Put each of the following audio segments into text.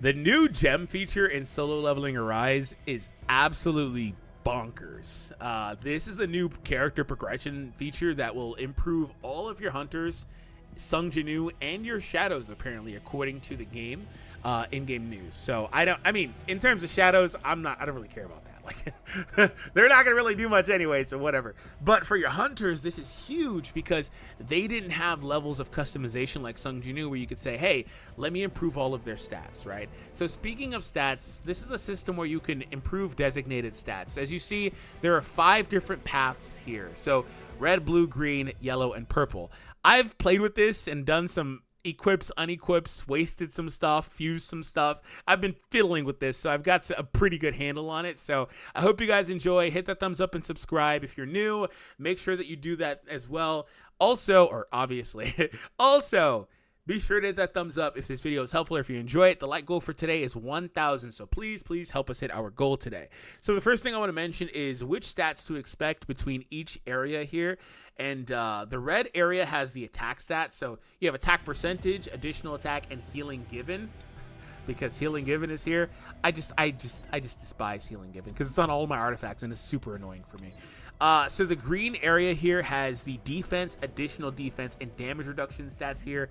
The new gem feature in Solo Leveling Arise is absolutely bonkers. This is a new character progression feature that will improve all of your hunters, Sung Jinu, and your shadows, apparently, according to the game in-game news. So I mean, in terms of shadows, I don't really care about that. Like, they're not gonna really do much anyway, so whatever. But for your hunters, this is huge because they didn't have levels of customization like Sung Jinu, where you could say, hey, let me improve all of their stats, right? So speaking of stats, this is a system where you can improve designated stats. As you see, there are 5 different paths here. So red, blue, green, yellow, and purple. I've played with this and done some equips, unequips, wasted some stuff, fused some stuff. I've been fiddling with this, so I've got a pretty good handle on it. So I hope you guys enjoy. Hit that thumbs up and subscribe. If you're new, make sure that you do that as well. Also, or obviously, also, be sure to hit that thumbs up if this video is helpful or if you enjoy it. The like goal for today is 1,000, so please help us hit our goal today. So the first thing I want to mention is which stats to expect between each area here. And the red area has the attack stat. So you have attack percentage, additional attack, and healing given. Because healing given is here. I just despise healing given because it's on all of my artifacts and it's super annoying for me. So the green area here has the defense, additional defense, and damage reduction stats here.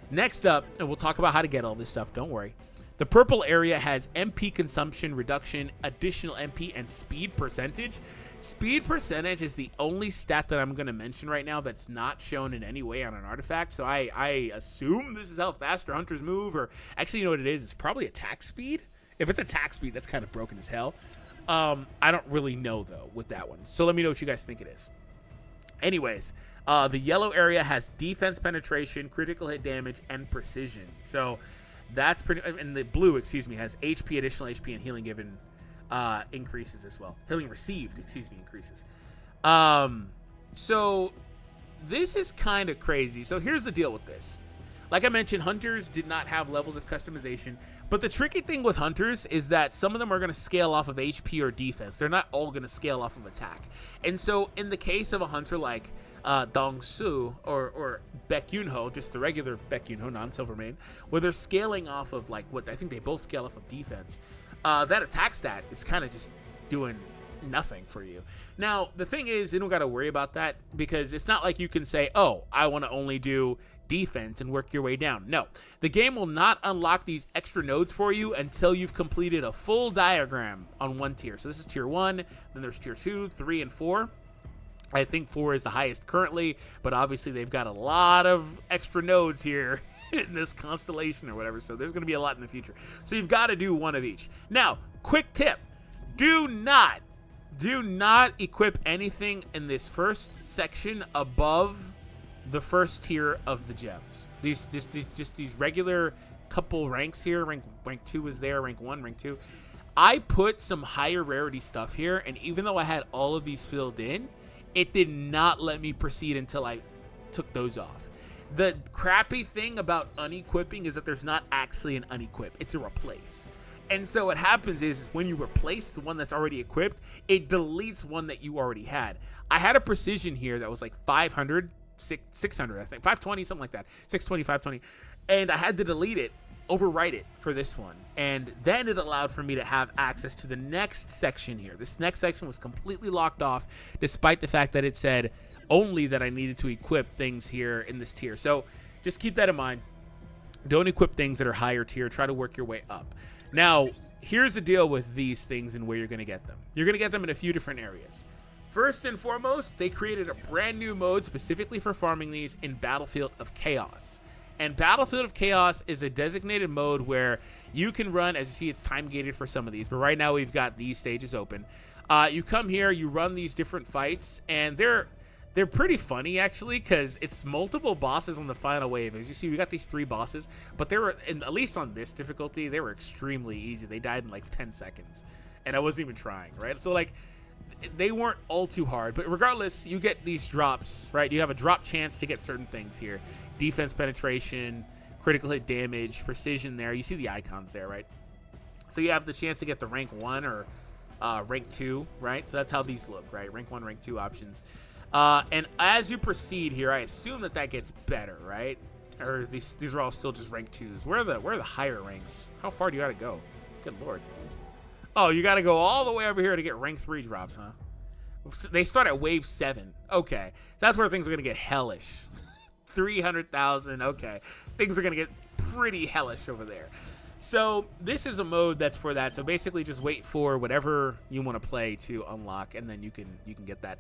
Next up, and we'll talk about how to get all this stuff, don't worry. The purple area has MP consumption reduction, additional MP, and speed percentage. Speed percentage is the only stat that I'm going to mention right now that's not shown in any way on an artifact. So I assume this is how fast your hunters move, or actually, you know what it is? It's probably attack speed. If it's attack speed, that's kind of broken as hell. I don't really know, though, with that one. So let me know what you guys think it is. Anyways, the yellow area has defense penetration, critical hit damage, and precision. So that's pretty, and the blue, excuse me, has HP, additional HP, and healing given increases as well. Healing received, excuse me, increases. So this is kind of crazy. So here's the deal with this. Like I mentioned, hunters did not have levels of customization, but the tricky thing with hunters is that some of them are going to scale off of HP or defense. They're not all going to scale off of attack. And so in the case of a hunter like Dong Su or Baek Yunho, just the regular Baek Yunho, non-Silvermane, where they're scaling off of, like, what I think they both scale off of defense, that attack stat is kind of just doing nothing for you. Now, the thing is, you don't got to worry about that because it's not like you can say, oh, I want to only do defense and work your way down. No, the game will not unlock these extra nodes for you until you've completed a full diagram on one tier. So this is tier 1, then there's tier 2, 3, and 4. I think 4 is the highest currently, but obviously they've got a lot of extra nodes here in this constellation or whatever, so there's going to be a lot in the future. So you've got to do one of each. Now, quick tip, do not equip anything in this first section above the first tier of the gems. These regular couple ranks here. Rank 2 is there, rank 1, rank 2. I put some higher rarity stuff here, and even though I had all of these filled in, it did not let me proceed until I took those off. The crappy thing about unequipping is that there's not actually an unequip. It's a replace. And so what happens is when you replace the one that's already equipped, it deletes one that you already had. I had a precision here that was like 500, 600, I think, 520, something like that, 620, 520, and I had to delete it, overwrite it for this one, and then it allowed for me to have access to the next section here. This next section was completely locked off, despite the fact that it said only that I needed to equip things here in this tier. So just keep that in mind. Don't equip things that are higher tier. Try to work your way up. Now, here's the deal with these things and where you're going to get them. You're going to get them in a few different areas. First and foremost, they created a brand new mode specifically for farming these in Battlefield of Chaos. And Battlefield of Chaos is a designated mode where you can run, as you see, it's time gated for some of these, but right now we've got these stages open. You come here, you run these different fights, and they're pretty funny, actually, because it's multiple bosses on the final wave. As you see, we got these 3 bosses, but they were, at least on this difficulty, they were extremely easy. They died in like 10 seconds, and I wasn't even trying, right? So, like, they weren't all too hard, but regardless, you get these drops, right? You have a drop chance to get certain things here. Defense penetration, critical hit damage, precision there. You see the icons there, right? So you have the chance to get the rank 1 or rank 2, right? So that's how these look, right? Rank 1, rank 2 options. And as you proceed here, I assume that gets better, right? Or these are all still just rank 2s. Where are the higher ranks? How far do you gotta go? Good lord. Oh, you gotta go all the way over here to get rank 3 drops, huh? They start at wave 7. Okay. That's where things are gonna get hellish. 300,000. Okay. Things are gonna get pretty hellish over there. So this is a mode that's for that. So basically just wait for whatever you want to play to unlock, and then you can get that.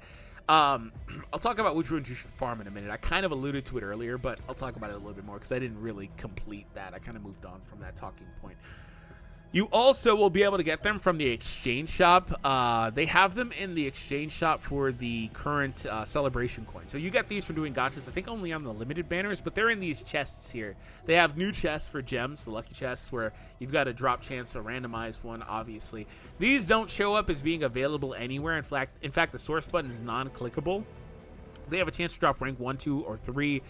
I'll talk about which ones you should farm in a minute. I kind of alluded to it earlier, but I'll talk about it a little bit more because I didn't really complete that. I kind of moved on from that talking point. You also will be able to get them from the exchange shop. They have them in the exchange shop for the current celebration coin. So you get these for doing gotchas, I think only on the limited banners, but they're in these chests here. They have new chests for gems, the lucky chests, where you've got a drop chance, a randomized one, obviously. These don't show up as being available anywhere. In fact, the source button is non-clickable. They have a chance to drop rank 1, 2, or 3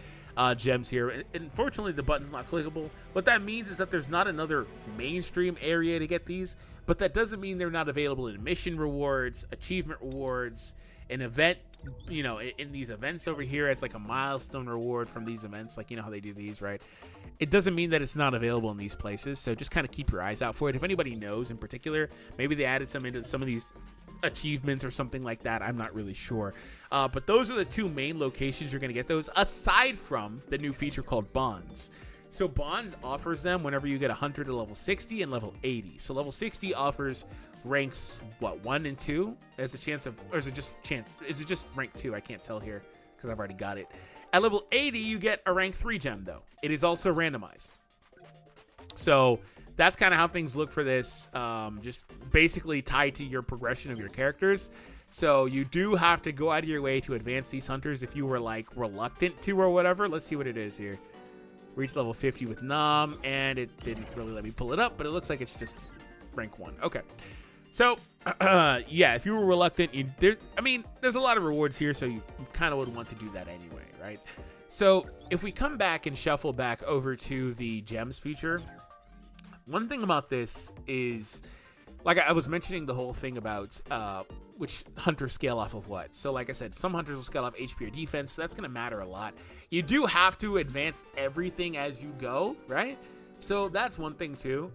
gems here. Unfortunately, the button's not clickable. What that means is that there's not another mainstream area to get these, but that doesn't mean they're not available in mission rewards, achievement rewards, an event, you know, in these events over here as like a milestone reward from these events, like, you know how they do these, right? It doesn't mean that it's not available in these places, so just kind of keep your eyes out for it. If anybody knows in particular, maybe they added some into some of these achievements or something like that, I'm not really sure, but those are the two main locations you're going to get those, aside from the new feature called bonds. So bonds offers them whenever you get 100 to level 60 and level 80. So level 60 offers ranks 1 and 2 as a chance of, or is it just rank 2? I can't tell here because I've already got it. At level 80 you get a rank 3 gem though. It is also randomized. So that's kind of how things look for this, just basically tied to your progression of your characters. So you do have to go out of your way to advance these hunters if you were like reluctant to or whatever. Let's see what it is here. Reach level 50 with Nom, and it didn't really let me pull it up, but it looks like it's just rank 1. Okay. So, yeah, if you were reluctant, there's a lot of rewards here, so you kind of would want to do that anyway, right? So if we come back and shuffle back over to the gems feature, one thing about this is, like I was mentioning the whole thing about which hunters scale off of what. So like I said, some hunters will scale off HP or defense, so that's going to matter a lot. You do have to advance everything as you go, right? So that's one thing too.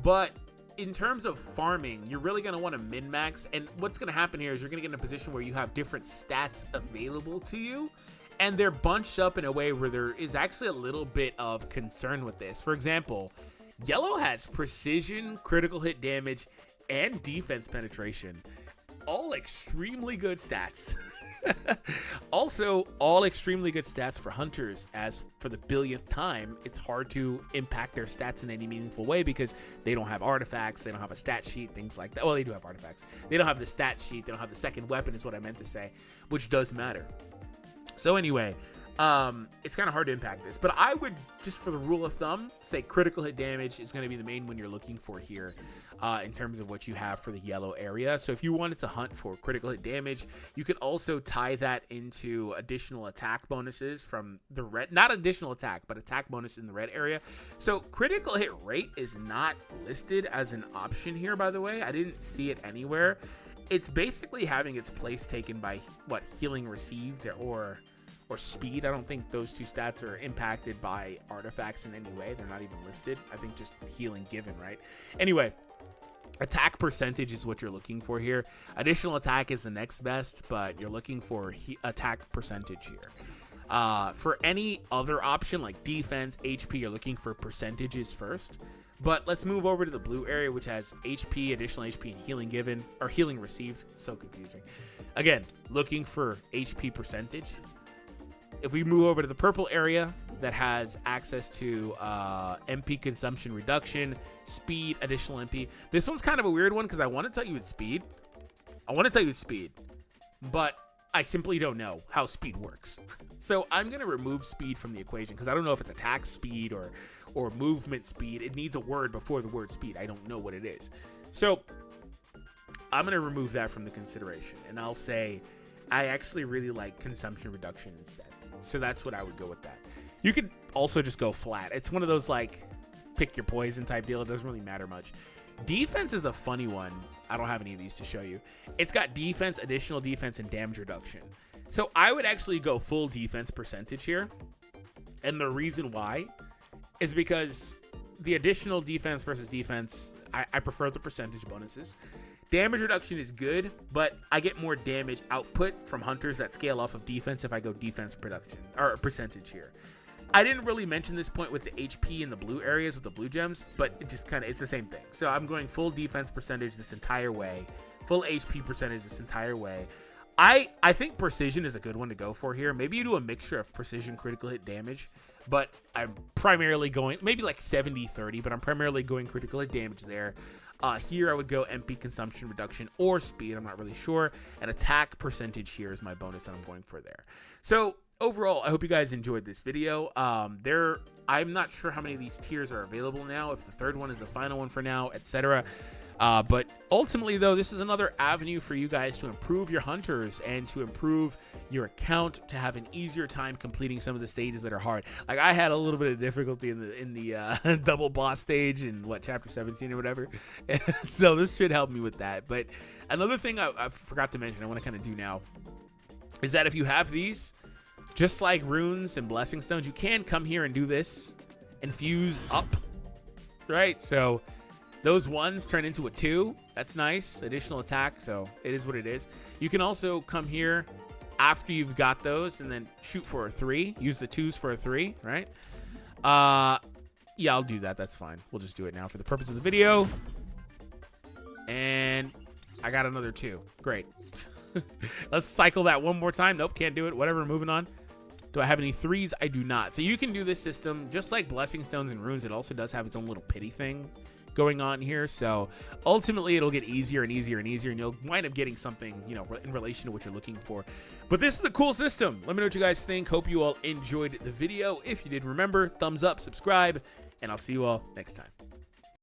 But in terms of farming, you're really going to want to min-max. And what's going to happen here is you're going to get in a position where you have different stats available to you. And they're bunched up in a way where there is actually a little bit of concern with this. For example, yellow has precision, critical hit damage, and defense penetration. All extremely good stats. Also, all extremely good stats for hunters, as for the billionth time, it's hard to impact their stats in any meaningful way because they don't have artifacts, they don't have a stat sheet, things like that. Well, they do have artifacts. They don't have the stat sheet, they don't have the second weapon is what I meant to say, which does matter. So anyway, it's kind of hard to impact this, but I would, just for the rule of thumb, say critical hit damage is going to be the main one you're looking for here in terms of what you have for the yellow area. So if you wanted to hunt for critical hit damage, you could also tie that into additional attack bonuses from the red, not additional attack, but attack bonus in the red area. So critical hit rate is not listed as an option here, by the way. I didn't see it anywhere. It's basically having its place taken by what, healing received or speed. I don't think those two stats are impacted by artifacts in any way. They're not even listed. I think just healing given, right? Anyway, attack percentage is what you're looking for here. Additional attack is the next best, but you're looking for attack percentage here. For any other option like defense, HP, you're looking for percentages first. But let's move over to the blue area, which has HP, additional HP, and healing given, or healing received. So confusing. Again, looking for HP percentage. If we move over to the purple area, that has access to MP consumption reduction, speed, additional MP. This one's kind of a weird one because I want to tell you it's speed. But I simply don't know how speed works. So I'm going to remove speed from the equation because I don't know if it's attack speed or movement speed. It needs a word before the word speed. I don't know what it is. So I'm going to remove that from the consideration. And I'll say I actually really like consumption reduction instead. So that's what I would go with that. You could also just go flat. It's one of those like pick your poison type deal. It doesn't really matter much. Defense is a funny one. I don't have any of these to show you. It's got defense, additional defense, and damage reduction. So I would actually go full defense percentage here. And the reason why is because the additional defense versus defense, I prefer the percentage bonuses. Damage reduction is good, but I get more damage output from hunters that scale off of defense if I go defense production or percentage here. I didn't really mention this point with the HP in the blue areas with the blue gems, but it just kind of, it's the same thing. So I'm going full defense percentage this entire way, full HP percentage this entire way. I think precision is a good one to go for here. Maybe you do a mixture of precision critical hit damage, but I'm primarily going maybe like 70-30, but I'm primarily going critical hit damage there. Here I would go MP consumption reduction or speed, I'm not really sure. And attack percentage here is my bonus that I'm going for there. So overall, I hope you guys enjoyed this video. I'm not sure how many of these tiers are available now, if the third one is the final one for now, etc. But ultimately, though, this is another avenue for you guys to improve your hunters and to improve your account to have an easier time completing some of the stages that are hard. Like I had a little bit of difficulty in the double boss stage in chapter 17 or whatever. So this should help me with that. But another thing I forgot to mention, I want to kind of do now, is that if you have these, just like runes and blessing stones, you can come here and do this and fuse up, right? So those ones turn into a 2. That's nice. Additional attack, so it is what it is. You can also come here after you've got those and then shoot for a 3. Use the 2s for a 3, right? Yeah, I'll do that. That's fine. We'll just do it now for the purpose of the video. And I got another 2. Great. Let's cycle that one more time. Nope, can't do it. Whatever, moving on. Do I have any 3s? I do not. So you can do this system just like blessing stones and runes. It also does have its own little pity thing going on here. So ultimately it'll get easier and easier and easier, and you'll wind up getting something, you know, in relation to what you're looking for. But this is a cool system. Let me know what you guys think. Hope you all enjoyed the video. If you did, remember, thumbs up, subscribe, and I'll see you all next time.